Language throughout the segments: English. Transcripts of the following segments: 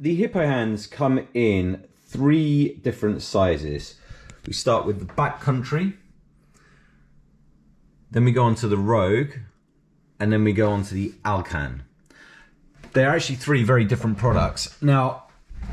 The Hippo Hands come in 3 different sizes. We start with the backcountry, then we go on to the Rogue, and then we go on to the Alcan. They're actually 3 very different products. Now,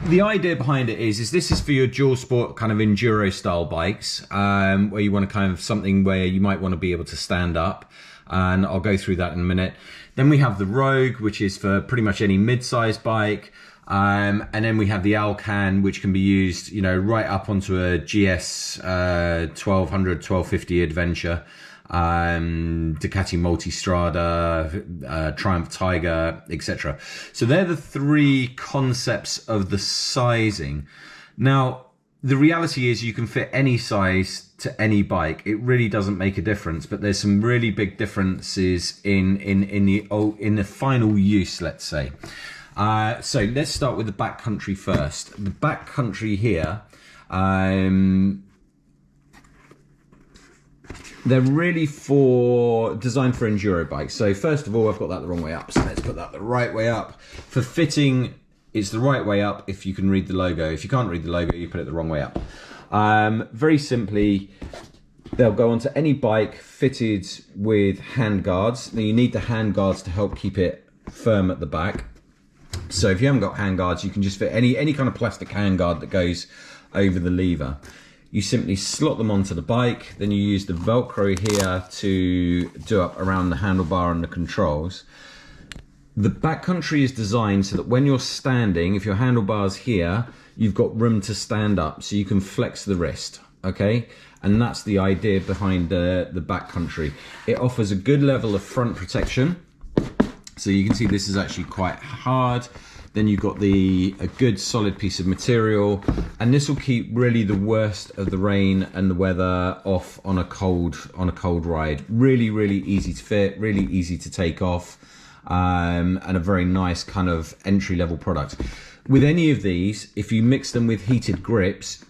the idea behind it is this is for your dual sport kind of enduro style bikes, where you want to kind of something where you might want to be able to stand up, and I'll go through that in a minute. Then we have the Rogue, which is for pretty much any mid-sized bike. And then we have the Alcan, which can be used, you know, right up onto a GS 1200, 1250 Adventure, Ducati Multistrada, Triumph Tiger, etc. So they're the 3 concepts of the sizing. Now, the reality is you can fit any size to any bike. It really doesn't make a difference, but there's some really big differences in the final use, let's say. So let's start with the backcountry first. The backcountry here, they're really designed for enduro bikes. So first of all, I've got that the wrong way up. So let's put that the right way up. For fitting, it's the right way up if you can read the logo. If you can't read the logo, you put it the wrong way up. Very simply, they'll go onto any bike fitted with hand guards. Now you need the hand guards to help keep it firm at the back. So if you haven't got hand guards, you can just fit any kind of plastic hand guard that goes over the lever. You simply slot them onto the bike, then you use the Velcro here to do up around the handlebar and the controls. The backcountry is designed so that when you're standing, if your handlebar's here, you've got room to stand up, so you can flex the wrist, okay? And that's the idea behind the backcountry. It offers a good level of front protection. So you can see this is actually quite hard. Then you've got a good solid piece of material, and this will keep really the worst of the rain and the weather off on a cold ride. Really, really easy to fit, really easy to take off, and a very nice kind of entry-level product. With any of these, if you mix them with heated grips,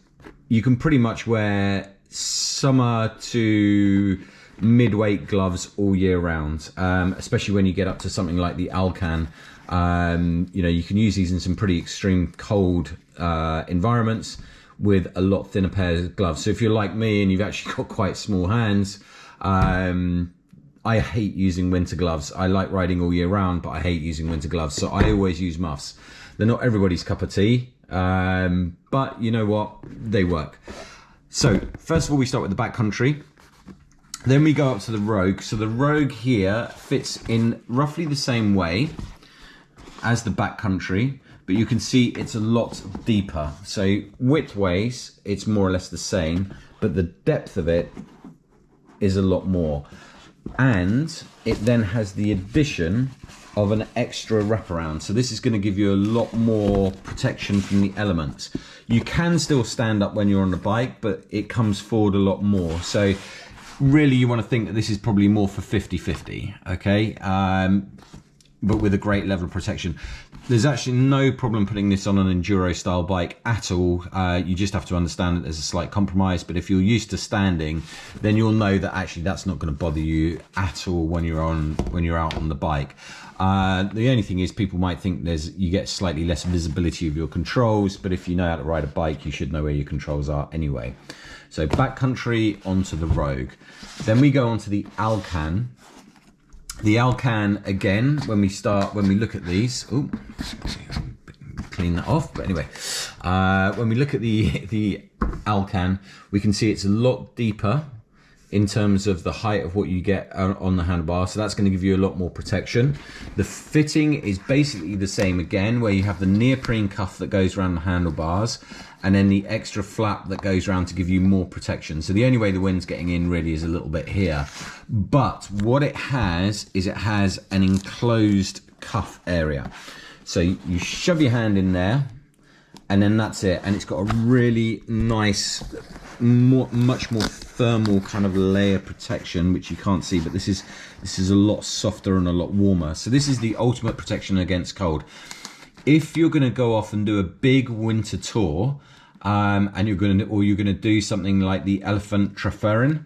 you can pretty much wear summer to mid-weight gloves all year round, especially when you get up to something like the Alcan. You know, you can use these in some pretty extreme cold environments with a lot thinner pairs of gloves. So if you're like me and you've actually got quite small hands, I hate using winter gloves. I like riding all year round, but I hate using winter gloves. So I always use muffs. They're not everybody's cup of tea, but you know what? They work. So first of all, we start with the backcountry. Then we go up to the Rogue. So the Rogue here fits in roughly the same way as the backcountry, but you can see it's a lot deeper. So width-wise, it's more or less the same, but the depth of it is a lot more. And it then has the addition of an extra wraparound. So this is going to give you a lot more protection from the elements. You can still stand up when you're on the bike, but it comes forward a lot more. So really you want to think that this is probably more for 50-50, okay? But with a great level of protection. There's actually no problem putting this on an enduro style bike at all. You just have to understand that there's a slight compromise, but if you're used to standing, then you'll know that actually that's not going to bother you at all when you're out on the bike. The only thing is people might think you get slightly less visibility of your controls, but if you know how to ride a bike, you should know where your controls are anyway. So backcountry onto the Rogue. Then we go onto the Alcan. The Alcan, again, when we look at these, clean that off, but anyway, when we look at the Alcan, we can see it's a lot deeper in terms of the height of what you get on the handlebar, so that's going to give you a lot more protection. The fitting is basically the same again, where you have the neoprene cuff that goes around the handlebars, and then the extra flap that goes around to give you more protection. So the only way the wind's getting in really is a little bit here. But what it has is it has an enclosed cuff area. So you shove your hand in there, and then that's it. And it's got a really nice, much more thermal kind of layer protection, which you can't see, but this is a lot softer and a lot warmer. So this is the ultimate protection against cold. If you're going to go off and do a big winter tour, and you're going to do something like the Elephant Treferin.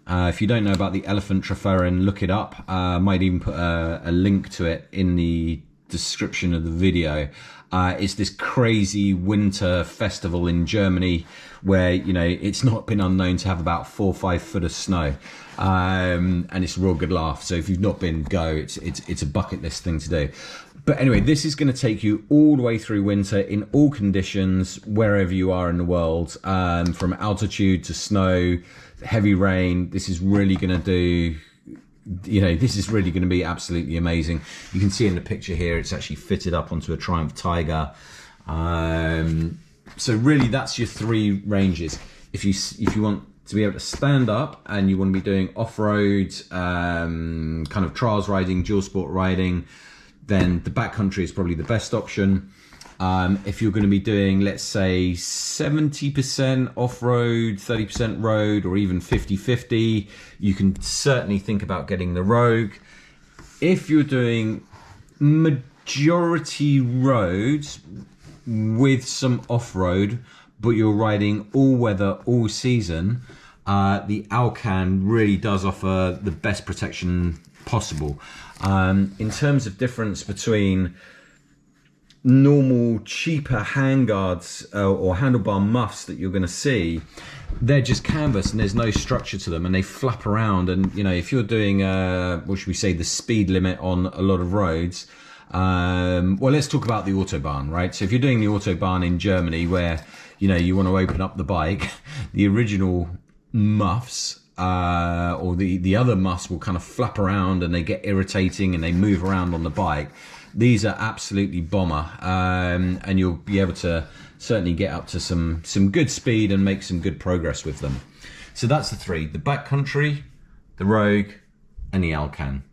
If you don't know about the Elephant Treferin, look it up. I might even put a link to it in the description of the video. It's this crazy winter festival in Germany where, you know, it's not been unknown to have about 4 or 5 foot of snow. And it's a real good laugh. So if you've not been, go. It's a bucket list thing to do. But anyway, this is going to take you all the way through winter in all conditions, wherever you are in the world, from altitude to snow, heavy rain. This is really going to do, you know, this is really going to be absolutely amazing. You can see in the picture here, it's actually fitted up onto a Triumph Tiger. So really, that's your 3 ranges. If you want to be able to stand up and you want to be doing off-road, kind of trials riding, dual sport riding, then the backcountry is probably the best option. If you're going to be doing, let's say, 70% off-road, 30% road, or even 50-50, you can certainly think about getting the Rogue. If you're doing majority roads with some off-road, but you're riding all weather, all season, the Alcan really does offer the best protection possible. In terms of difference between normal cheaper handguards or handlebar muffs that you're going to see, they're just canvas and there's no structure to them and they flap around. And you know, if you're doing what should we say, the speed limit on a lot of roads, well, let's talk about the Autobahn, right? So if you're doing the Autobahn in Germany where, you know, you want to open up the bike, the original muffs or the other muffs will kind of flap around and they get irritating and they move around on the bike. These are absolutely bomber, and you'll be able to certainly get up to some good speed and make some good progress with them. So that's the 3: the backcountry, the Rogue, and the Alcan.